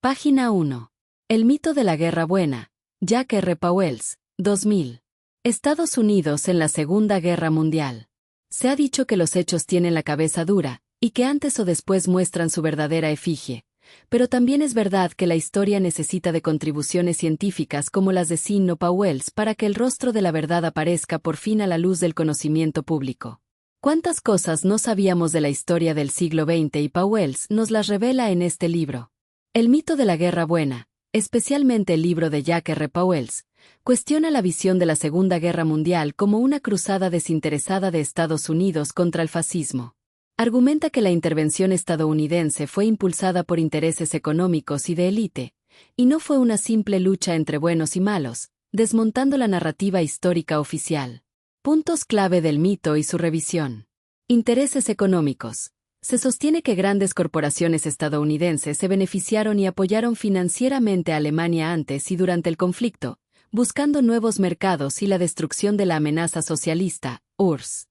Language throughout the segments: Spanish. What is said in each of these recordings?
Página 1. El mito de la Guerra Buena. Jack R. Pauwels, 2000. Estados Unidos en la Segunda Guerra Mundial. Se ha dicho que los hechos tienen la cabeza dura, y que antes o después muestran su verdadera efigie. Pero también es verdad que la historia necesita de contribuciones científicas como las de Sino Pauwels para que el rostro de la verdad aparezca por fin a la luz del conocimiento público. ¿Cuántas cosas no sabíamos de la historia del siglo XX y Pauwels nos las revela en este libro? El mito de la Guerra Buena, especialmente el libro de Jack R. Pauwels, cuestiona la visión de la Segunda Guerra Mundial como una cruzada desinteresada de Estados Unidos contra el fascismo. Argumenta que la intervención estadounidense fue impulsada por intereses económicos y de élite, y no fue una simple lucha entre buenos y malos, desmontando la narrativa histórica oficial. Puntos clave del mito y su revisión. Intereses económicos. Se sostiene que grandes corporaciones estadounidenses se beneficiaron y apoyaron financieramente a Alemania antes y durante el conflicto, buscando nuevos mercados y la destrucción de la amenaza socialista, URSS.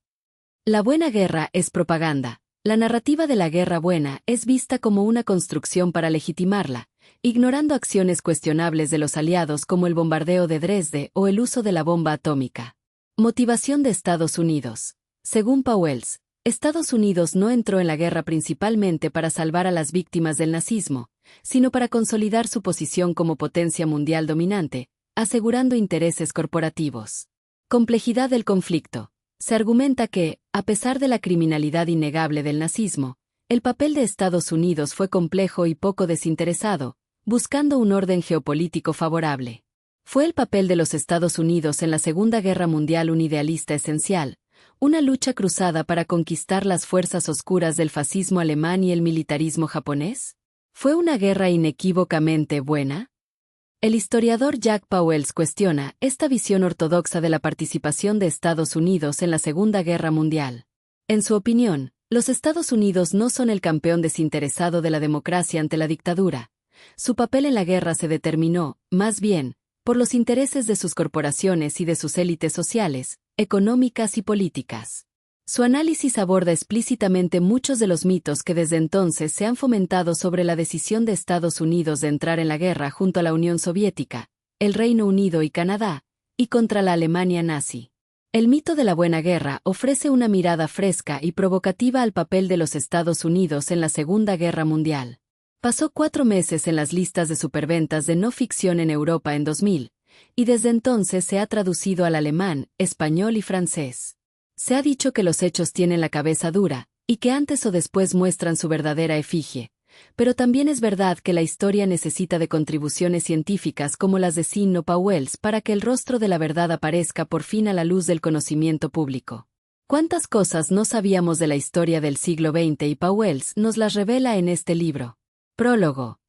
La buena guerra es propaganda. La narrativa de la guerra buena es vista como una construcción para legitimarla, ignorando acciones cuestionables de los aliados como el bombardeo de Dresde o el uso de la bomba atómica. Motivación de Estados Unidos. Según Pauwels, Estados Unidos no entró en la guerra principalmente para salvar a las víctimas del nazismo, sino para consolidar su posición como potencia mundial dominante, asegurando intereses corporativos. Complejidad del conflicto. Se argumenta que, a pesar de la criminalidad innegable del nazismo, el papel de Estados Unidos fue complejo y poco desinteresado, buscando un orden geopolítico favorable. Fue el papel de los Estados Unidos en la Segunda Guerra Mundial un idealista esencial, una lucha cruzada para conquistar las fuerzas oscuras del fascismo alemán y el militarismo japonés. ¿Fue una guerra inequívocamente buena? El historiador Jack Pauwels cuestiona esta visión ortodoxa de la participación de Estados Unidos en la Segunda Guerra Mundial. En su opinión, los Estados Unidos no son el campeón desinteresado de la democracia ante la dictadura. Su papel en la guerra se determinó, más bien, por los intereses de sus corporaciones y de sus élites sociales, económicas y políticas. Su análisis aborda explícitamente muchos de los mitos que desde entonces se han fomentado sobre la decisión de Estados Unidos de entrar en la guerra junto a la Unión Soviética, el Reino Unido y Canadá, y contra la Alemania nazi. El mito de la buena guerra ofrece una mirada fresca y provocativa al papel de los Estados Unidos en la Segunda Guerra Mundial. Pasó 4 meses en las listas de superventas de no ficción en Europa en 2000, y desde entonces se ha traducido al alemán, español y francés. Se ha dicho que los hechos tienen la cabeza dura, y que antes o después muestran su verdadera efigie, pero también es verdad que la historia necesita de contribuciones científicas como las de Sino Pauwels para que el rostro de la verdad aparezca por fin a la luz del conocimiento público. ¿Cuántas cosas no sabíamos de la historia del siglo XX y Pauwels nos las revela en este libro? Prólogo.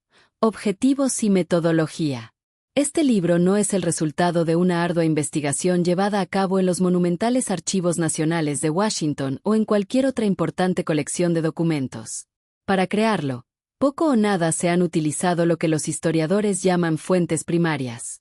Objetivos y metodología. Este libro no es el resultado de una ardua investigación llevada a cabo en los monumentales archivos nacionales de Washington o en cualquier otra importante colección de documentos. Para crearlo, poco o nada se han utilizado lo que los historiadores llaman fuentes primarias.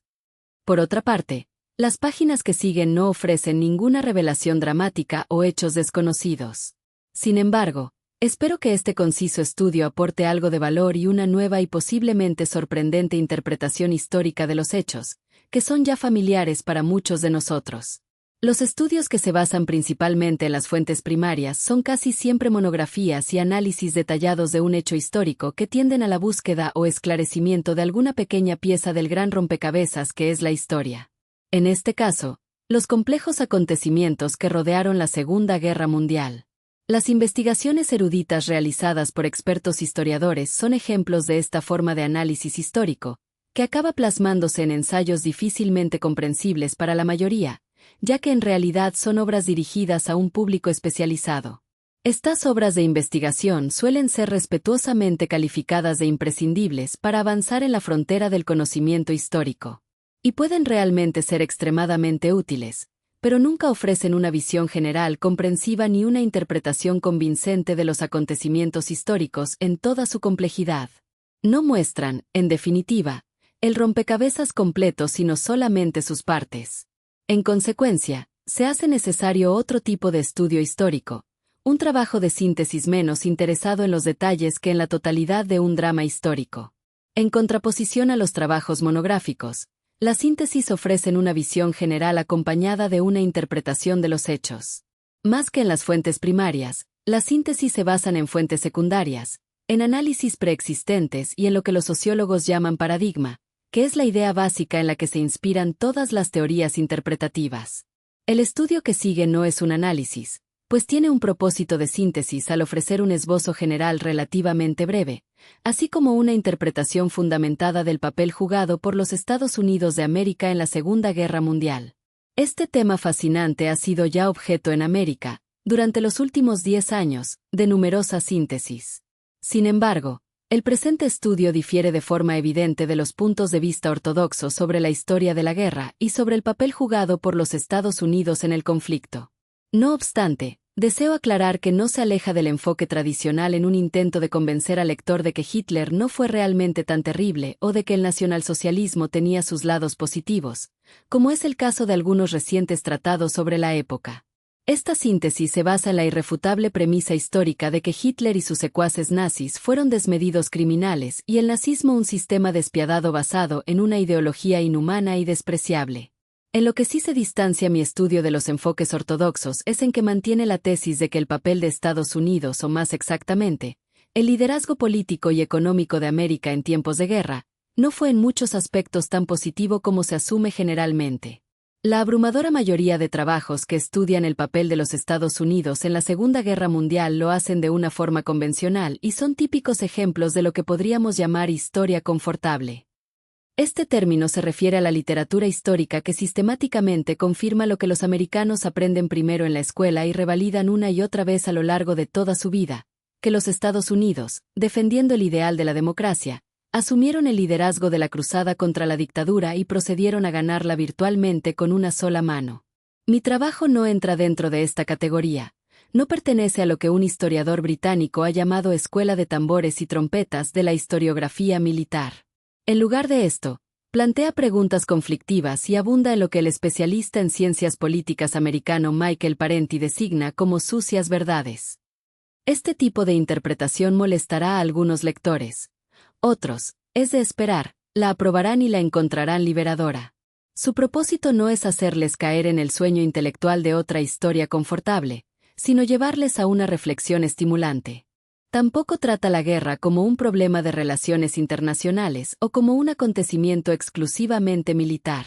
Por otra parte, las páginas que siguen no ofrecen ninguna revelación dramática o hechos desconocidos. Sin embargo, espero que este conciso estudio aporte algo de valor y una nueva y posiblemente sorprendente interpretación histórica de los hechos, que son ya familiares para muchos de nosotros. Los estudios que se basan principalmente en las fuentes primarias son casi siempre monografías y análisis detallados de un hecho histórico que tienden a la búsqueda o esclarecimiento de alguna pequeña pieza del gran rompecabezas que es la historia. En este caso, los complejos acontecimientos que rodearon la Segunda Guerra Mundial. Las investigaciones eruditas realizadas por expertos historiadores son ejemplos de esta forma de análisis histórico, que acaba plasmándose en ensayos difícilmente comprensibles para la mayoría, ya que en realidad son obras dirigidas a un público especializado. Estas obras de investigación suelen ser respetuosamente calificadas de imprescindibles para avanzar en la frontera del conocimiento histórico. Y pueden realmente ser extremadamente útiles, pero nunca ofrecen una visión general comprensiva ni una interpretación convincente de los acontecimientos históricos en toda su complejidad. No muestran, en definitiva, el rompecabezas completo sino solamente sus partes. En consecuencia, se hace necesario otro tipo de estudio histórico, un trabajo de síntesis menos interesado en los detalles que en la totalidad de un drama histórico. En contraposición a los trabajos monográficos, las síntesis ofrecen una visión general acompañada de una interpretación de los hechos. Más que en las fuentes primarias, las síntesis se basan en fuentes secundarias, en análisis preexistentes y en lo que los sociólogos llaman paradigma, que es la idea básica en la que se inspiran todas las teorías interpretativas. El estudio que sigue no es un análisis, pues tiene un propósito de síntesis al ofrecer un esbozo general relativamente breve, así como una interpretación fundamentada del papel jugado por los Estados Unidos de América en la Segunda Guerra Mundial. Este tema fascinante ha sido ya objeto en América, durante los últimos 10 años, de numerosas síntesis. Sin embargo, el presente estudio difiere de forma evidente de los puntos de vista ortodoxos sobre la historia de la guerra y sobre el papel jugado por los Estados Unidos en el conflicto. No obstante, deseo aclarar que no se aleja del enfoque tradicional en un intento de convencer al lector de que Hitler no fue realmente tan terrible o de que el nacionalsocialismo tenía sus lados positivos, como es el caso de algunos recientes tratados sobre la época. Esta síntesis se basa en la irrefutable premisa histórica de que Hitler y sus secuaces nazis fueron desmedidos criminales y el nazismo un sistema despiadado basado en una ideología inhumana y despreciable. En lo que sí se distancia mi estudio de los enfoques ortodoxos es en que mantiene la tesis de que el papel de Estados Unidos, o más exactamente, el liderazgo político y económico de América en tiempos de guerra, no fue en muchos aspectos tan positivo como se asume generalmente. La abrumadora mayoría de trabajos que estudian el papel de los Estados Unidos en la Segunda Guerra Mundial lo hacen de una forma convencional y son típicos ejemplos de lo que podríamos llamar historia confortable. Este término se refiere a la literatura histórica que sistemáticamente confirma lo que los americanos aprenden primero en la escuela y revalidan una y otra vez a lo largo de toda su vida, que los Estados Unidos, defendiendo el ideal de la democracia, asumieron el liderazgo de la cruzada contra la dictadura y procedieron a ganarla virtualmente con una sola mano. Mi trabajo no entra dentro de esta categoría, no pertenece a lo que un historiador británico ha llamado escuela de tambores y trompetas de la historiografía militar. En lugar de esto, plantea preguntas conflictivas y abunda en lo que el especialista en ciencias políticas americano Michael Parenti designa como sucias verdades. Este tipo de interpretación molestará a algunos lectores. Otros, es de esperar, la aprobarán y la encontrarán liberadora. Su propósito no es hacerles caer en el sueño intelectual de otra historia confortable, sino llevarles a una reflexión estimulante. Tampoco trata la guerra como un problema de relaciones internacionales o como un acontecimiento exclusivamente militar.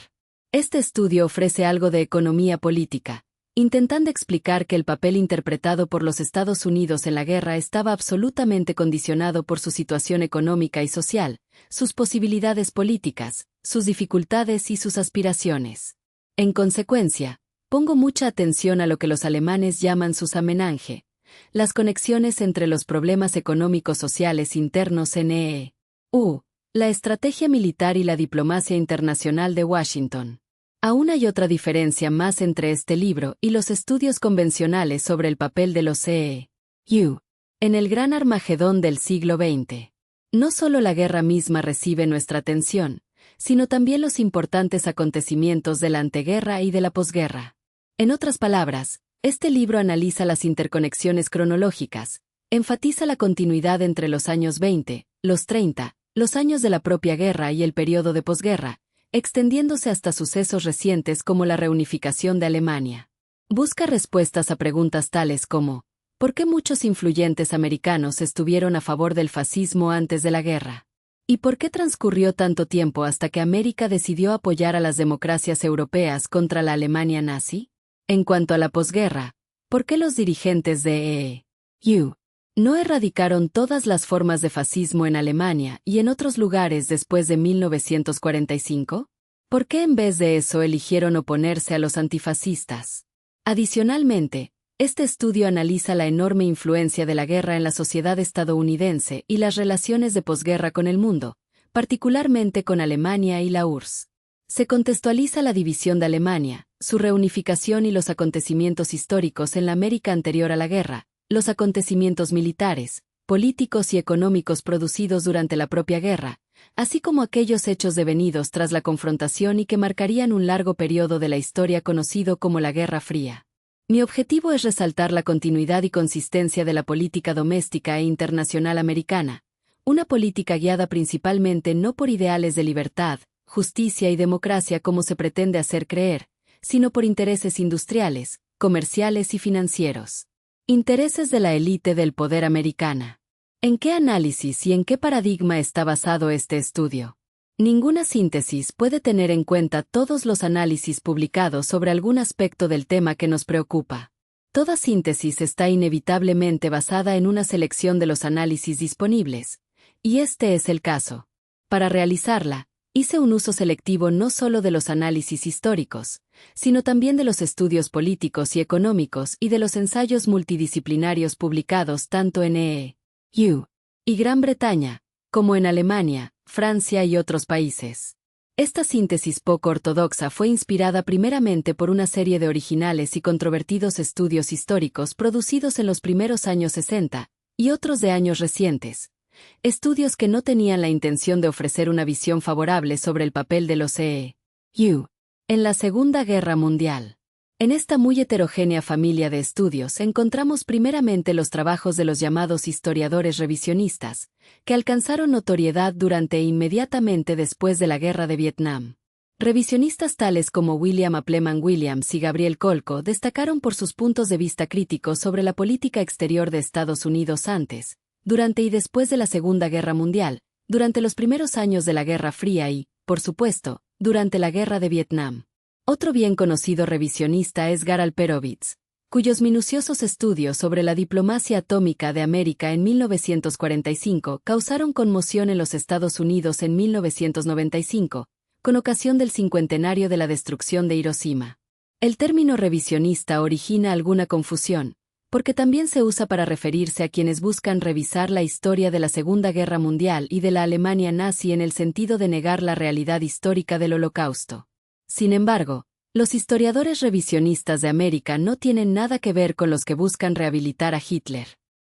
Este estudio ofrece algo de economía política, intentando explicar que el papel interpretado por los Estados Unidos en la guerra estaba absolutamente condicionado por su situación económica y social, sus posibilidades políticas, sus dificultades y sus aspiraciones. En consecuencia, pongo mucha atención a lo que los alemanes llaman sus Zusammenhänge, las conexiones entre los problemas económicos sociales internos en EU, la estrategia militar y la diplomacia internacional de Washington. Aún hay otra diferencia más entre este libro y los estudios convencionales sobre el papel de los EU en el gran Armagedón del siglo XX. No solo la guerra misma recibe nuestra atención, sino también los importantes acontecimientos de la anteguerra y de la posguerra. En otras palabras, este libro analiza las interconexiones cronológicas, enfatiza la continuidad entre los años 20, los 30, los años de la propia guerra y el periodo de posguerra, extendiéndose hasta sucesos recientes como la reunificación de Alemania. Busca respuestas a preguntas tales como, ¿por qué muchos influyentes americanos estuvieron a favor del fascismo antes de la guerra? ¿Y por qué transcurrió tanto tiempo hasta que América decidió apoyar a las democracias europeas contra la Alemania nazi? En cuanto a la posguerra, ¿por qué los dirigentes de EU no erradicaron todas las formas de fascismo en Alemania y en otros lugares después de 1945? ¿Por qué en vez de eso eligieron oponerse a los antifascistas? Adicionalmente, este estudio analiza la enorme influencia de la guerra en la sociedad estadounidense y las relaciones de posguerra con el mundo, particularmente con Alemania y la URSS. Se contextualiza la división de Alemania, su reunificación y los acontecimientos históricos en la América anterior a la guerra, los acontecimientos militares, políticos y económicos producidos durante la propia guerra, así como aquellos hechos devenidos tras la confrontación y que marcarían un largo periodo de la historia conocido como la Guerra Fría. Mi objetivo es resaltar la continuidad y consistencia de la política doméstica e internacional americana, Una política guiada principalmente no por ideales de libertad, justicia y democracia como se pretende hacer creer, sino por intereses industriales, comerciales y financieros. Intereses de la élite del poder americana. ¿En qué análisis y en qué paradigma está basado este estudio? Ninguna síntesis puede tener en cuenta todos los análisis publicados sobre algún aspecto del tema que nos preocupa. Toda síntesis está inevitablemente basada en una selección de los análisis disponibles, y este es el caso. Para realizarla, hice un uso selectivo no solo de los análisis históricos, sino también de los estudios políticos y económicos y de los ensayos multidisciplinarios publicados tanto en EU y Gran Bretaña, como en Alemania, Francia y otros países. Esta síntesis poco ortodoxa fue inspirada primeramente por una serie de originales y controvertidos estudios históricos producidos en los primeros años 60, y otros de años recientes. Estudios que no tenían la intención de ofrecer una visión favorable sobre el papel de los EU en la Segunda Guerra Mundial. En esta muy heterogénea familia de estudios encontramos primeramente los trabajos de los llamados historiadores revisionistas, que alcanzaron notoriedad durante e inmediatamente después de la Guerra de Vietnam. Revisionistas tales como William Appleman Williams y Gabriel Kolko destacaron por sus puntos de vista críticos sobre la política exterior de Estados Unidos antes, durante y después de la Segunda Guerra Mundial, durante los primeros años de la Guerra Fría y, por supuesto, durante la Guerra de Vietnam. Otro bien conocido revisionista es Gar Alperovitz, cuyos minuciosos estudios sobre la diplomacia atómica de América en 1945 causaron conmoción en los Estados Unidos en 1995, con ocasión del cincuentenario de la destrucción de Hiroshima. El término revisionista origina alguna confusión, porque también se usa para referirse a quienes buscan revisar la historia de la Segunda Guerra Mundial y de la Alemania nazi en el sentido de negar la realidad histórica del Holocausto. Sin embargo, los historiadores revisionistas de América no tienen nada que ver con los que buscan rehabilitar a Hitler.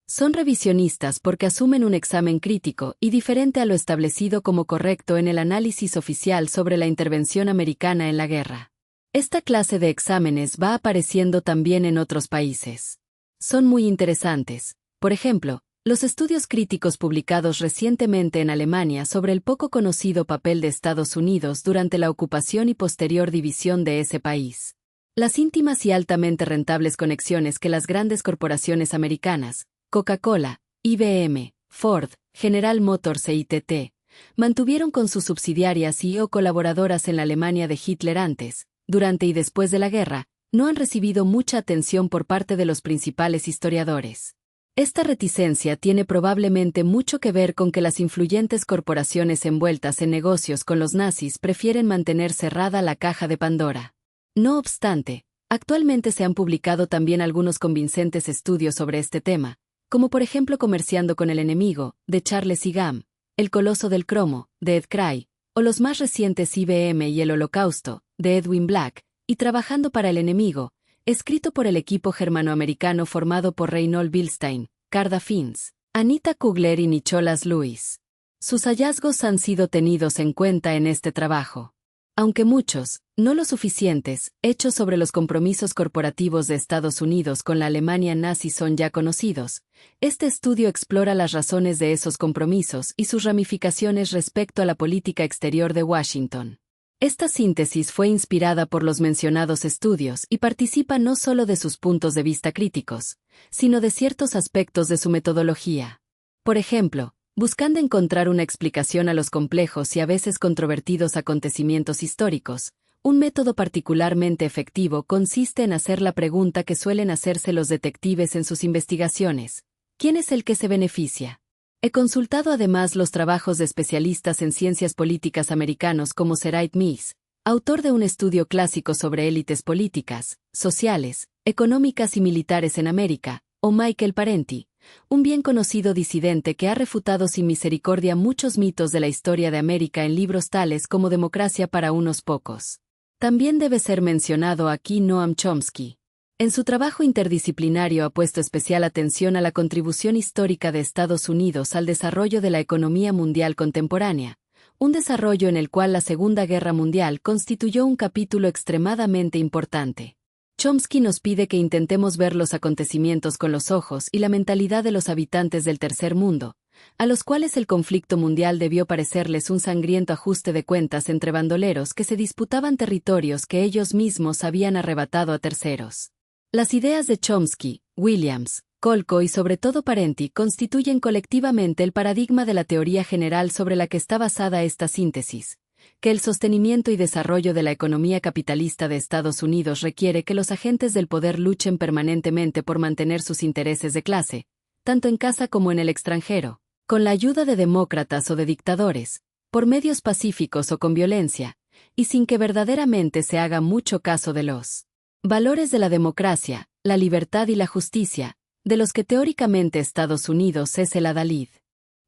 Son revisionistas porque asumen un examen crítico y diferente a lo establecido como correcto en el análisis oficial sobre la intervención americana en la guerra. Esta clase de exámenes va apareciendo también en otros países. Son muy interesantes. Por ejemplo, los estudios críticos publicados recientemente en Alemania sobre el poco conocido papel de Estados Unidos durante la ocupación y posterior división de ese país. Las íntimas y altamente rentables conexiones que las grandes corporaciones americanas, Coca-Cola, IBM, Ford, General Motors e ITT, mantuvieron con sus subsidiarias y o colaboradoras en la Alemania de Hitler antes, durante y después de la guerra, no han recibido mucha atención por parte de los principales historiadores. Esta reticencia tiene probablemente mucho que ver con que las influyentes corporaciones envueltas en negocios con los nazis prefieren mantener cerrada la caja de Pandora. No obstante, actualmente se han publicado también algunos convincentes estudios sobre este tema, como por ejemplo Comerciando con el enemigo, de Charles Gham, El coloso del cromo, de Ed Cray, o los más recientes IBM y el Holocausto, de Edwin Black, y Trabajando para el enemigo, escrito por el equipo germanoamericano formado por Reynold Bilstein, Carda Fins, Anita Kugler y Nicholas Lewis. Sus hallazgos han sido tenidos en cuenta en este trabajo. Aunque muchos, no lo suficientes, hechos sobre los compromisos corporativos de Estados Unidos con la Alemania nazi son ya conocidos, este estudio explora las razones de esos compromisos y sus ramificaciones respecto a la política exterior de Washington. Esta síntesis fue inspirada por los mencionados estudios y participa no solo de sus puntos de vista críticos, sino de ciertos aspectos de su metodología. Por ejemplo, buscando encontrar una explicación a los complejos y a veces controvertidos acontecimientos históricos, un método particularmente efectivo consiste en hacer la pregunta que suelen hacerse los detectives en sus investigaciones: ¿quién es el que se beneficia? He consultado además los trabajos de especialistas en ciencias políticas americanos como Zerait Mies, autor de un estudio clásico sobre élites políticas, sociales, económicas y militares en América, o Michael Parenti, un bien conocido disidente que ha refutado sin misericordia muchos mitos de la historia de América en libros tales como Democracia para unos pocos. También debe ser mencionado aquí Noam Chomsky. En su trabajo interdisciplinario ha puesto especial atención a la contribución histórica de Estados Unidos al desarrollo de la economía mundial contemporánea, un desarrollo en el cual la Segunda Guerra Mundial constituyó un capítulo extremadamente importante. Chomsky nos pide que intentemos ver los acontecimientos con los ojos y la mentalidad de los habitantes del tercer mundo, a los cuales el conflicto mundial debió parecerles un sangriento ajuste de cuentas entre bandoleros que se disputaban territorios que ellos mismos habían arrebatado a terceros. Las ideas de Chomsky, Williams, Kolko y sobre todo Parenti constituyen colectivamente el paradigma de la teoría general sobre la que está basada esta síntesis, que el sostenimiento y desarrollo de la economía capitalista de Estados Unidos requiere que los agentes del poder luchen permanentemente por mantener sus intereses de clase, tanto en casa como en el extranjero, con la ayuda de demócratas o de dictadores, por medios pacíficos o con violencia, y sin que verdaderamente se haga mucho caso de los valores de la democracia, la libertad y la justicia, de los que teóricamente Estados Unidos es el adalid.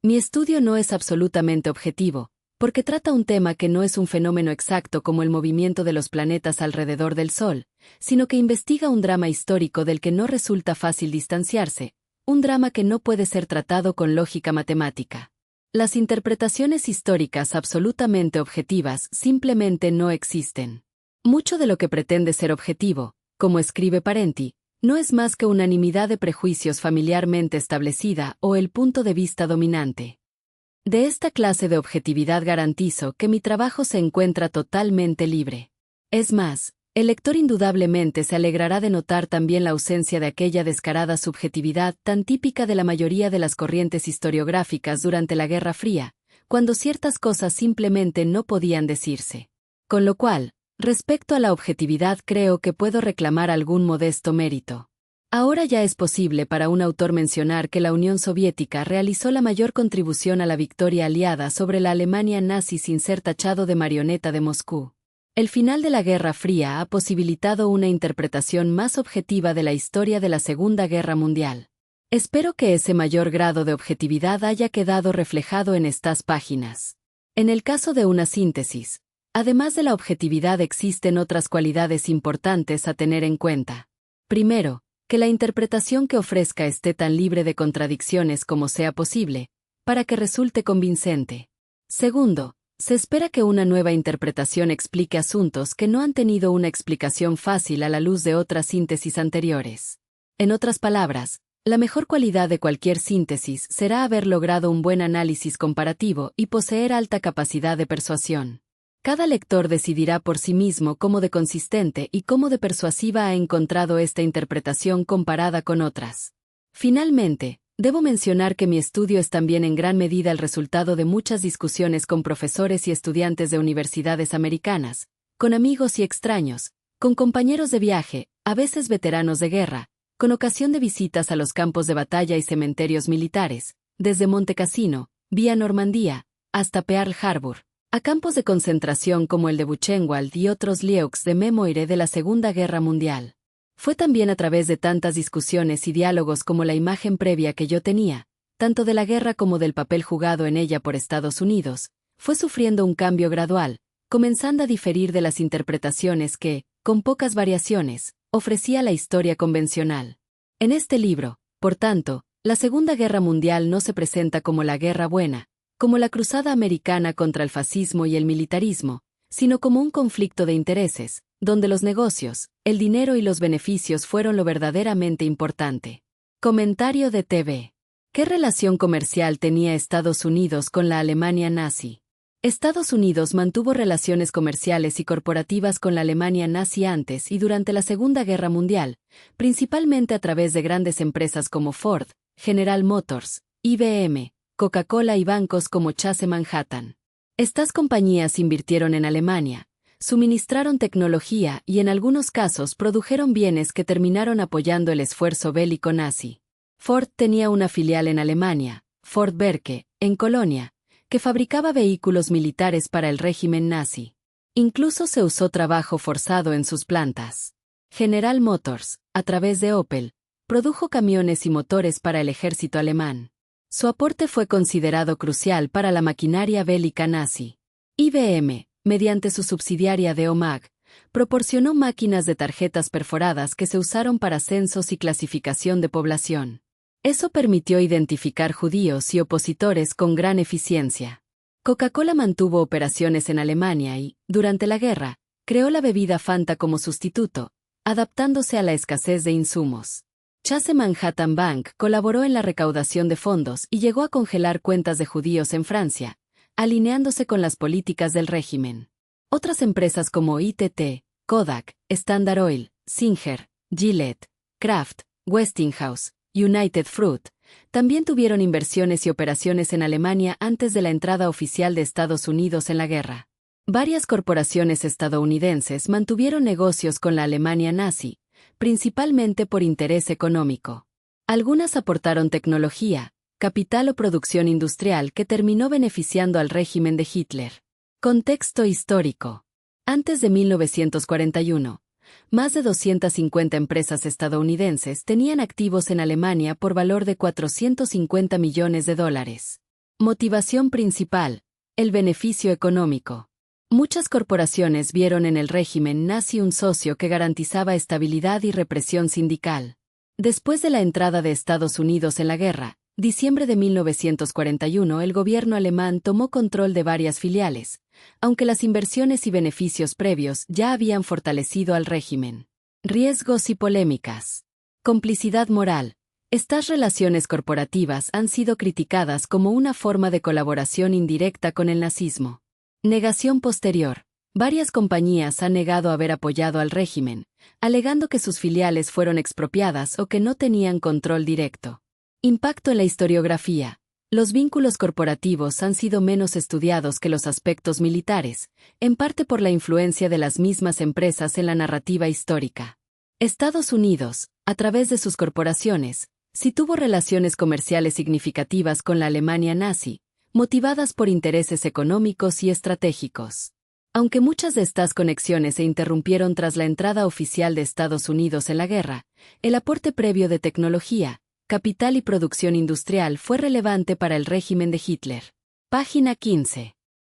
Mi estudio no es absolutamente objetivo, porque trata un tema que no es un fenómeno exacto como el movimiento de los planetas alrededor del Sol, sino que investiga un drama histórico del que no resulta fácil distanciarse, un drama que no puede ser tratado con lógica matemática. Las interpretaciones históricas absolutamente objetivas simplemente no existen. Mucho de lo que pretende ser objetivo, como escribe Parenti, no es más que unanimidad de prejuicios familiarmente establecida o el punto de vista dominante. De esta clase de objetividad garantizo que mi trabajo se encuentra totalmente libre. Es más, el lector indudablemente se alegrará de notar también la ausencia de aquella descarada subjetividad tan típica de la mayoría de las corrientes historiográficas durante la Guerra Fría, cuando ciertas cosas simplemente no podían decirse. Con lo cual, respecto a la objetividad creo que puedo reclamar algún modesto mérito. Ahora ya es posible para un autor mencionar que la Unión Soviética realizó la mayor contribución a la victoria aliada sobre la Alemania nazi sin ser tachado de marioneta de Moscú. El final de la Guerra Fría ha posibilitado una interpretación más objetiva de la historia de la Segunda Guerra Mundial. Espero que ese mayor grado de objetividad haya quedado reflejado en estas páginas. En el caso de una síntesis, además de la objetividad existen otras cualidades importantes a tener en cuenta. Primero, que la interpretación que ofrezca esté tan libre de contradicciones como sea posible, para que resulte convincente. Segundo, se espera que una nueva interpretación explique asuntos que no han tenido una explicación fácil a la luz de otras síntesis anteriores. En otras palabras, la mejor cualidad de cualquier síntesis será haber logrado un buen análisis comparativo y poseer alta capacidad de persuasión. Cada lector decidirá por sí mismo cómo de consistente y cómo de persuasiva ha encontrado esta interpretación comparada con otras. Finalmente, debo mencionar que mi estudio es también en gran medida el resultado de muchas discusiones con profesores y estudiantes de universidades americanas, con amigos y extraños, con compañeros de viaje, a veces veteranos de guerra, con ocasión de visitas a los campos de batalla y cementerios militares, desde Monte Cassino, vía Normandía, hasta Pearl Harbor, a campos de concentración como el de Buchenwald y otros lieux de Memoire de la Segunda Guerra Mundial. Fue también a través de tantas discusiones y diálogos como la imagen previa que yo tenía, tanto de la guerra como del papel jugado en ella por Estados Unidos, fue sufriendo un cambio gradual, comenzando a diferir de las interpretaciones que, con pocas variaciones, ofrecía la historia convencional. En este libro, por tanto, la Segunda Guerra Mundial no se presenta como la Guerra Buena, como la cruzada americana contra el fascismo y el militarismo, sino como un conflicto de intereses, donde los negocios, el dinero y los beneficios fueron lo verdaderamente importante. Comentario de TV. ¿Qué relación comercial tenía Estados Unidos con la Alemania nazi? Estados Unidos mantuvo relaciones comerciales y corporativas con la Alemania nazi antes y durante la Segunda Guerra Mundial, principalmente a través de grandes empresas como Ford, General Motors, IBM, Coca-Cola y bancos como Chase Manhattan. Estas compañías invirtieron en Alemania, suministraron tecnología y en algunos casos produjeron bienes que terminaron apoyando el esfuerzo bélico nazi. Ford tenía una filial en Alemania, Ford Werke, en Colonia, que fabricaba vehículos militares para el régimen nazi. Incluso se usó trabajo forzado en sus plantas. General Motors, a través de Opel, produjo camiones y motores para el ejército alemán. Su aporte fue considerado crucial para la maquinaria bélica nazi. IBM, mediante su subsidiaria de OMAG, proporcionó máquinas de tarjetas perforadas que se usaron para censos y clasificación de población. Eso permitió identificar judíos y opositores con gran eficiencia. Coca-Cola mantuvo operaciones en Alemania y, durante la guerra, creó la bebida Fanta como sustituto, adaptándose a la escasez de insumos. Chase Manhattan Bank colaboró en la recaudación de fondos y llegó a congelar cuentas de judíos en Francia, alineándose con las políticas del régimen. Otras empresas como ITT, Kodak, Standard Oil, Singer, Gillette, Kraft, Westinghouse, United Fruit, también tuvieron inversiones y operaciones en Alemania antes de la entrada oficial de Estados Unidos en la guerra. Varias corporaciones estadounidenses mantuvieron negocios con la Alemania nazi, principalmente por interés económico. Algunas aportaron tecnología, capital o producción industrial que terminó beneficiando al régimen de Hitler. Contexto histórico. Antes de 1941, más de 250 empresas estadounidenses tenían activos en Alemania por valor de $450 millones. Motivación principal: el beneficio económico. Muchas corporaciones vieron en el régimen nazi un socio que garantizaba estabilidad y represión sindical. Después de la entrada de Estados Unidos en la guerra, diciembre de 1941, el gobierno alemán tomó control de varias filiales, aunque las inversiones y beneficios previos ya habían fortalecido al régimen. Riesgos y polémicas. Complicidad moral. Estas relaciones corporativas han sido criticadas como una forma de colaboración indirecta con el nazismo. Negación posterior. Varias compañías han negado haber apoyado al régimen, alegando que sus filiales fueron expropiadas o que no tenían control directo. Impacto en la historiografía. Los vínculos corporativos han sido menos estudiados que los aspectos militares, en parte por la influencia de las mismas empresas en la narrativa histórica. Estados Unidos, a través de sus corporaciones, sí tuvo relaciones comerciales significativas con la Alemania nazi, motivadas por intereses económicos y estratégicos. Aunque muchas de estas conexiones se interrumpieron tras la entrada oficial de Estados Unidos en la guerra, el aporte previo de tecnología, capital y producción industrial fue relevante para el régimen de Hitler. Página 15.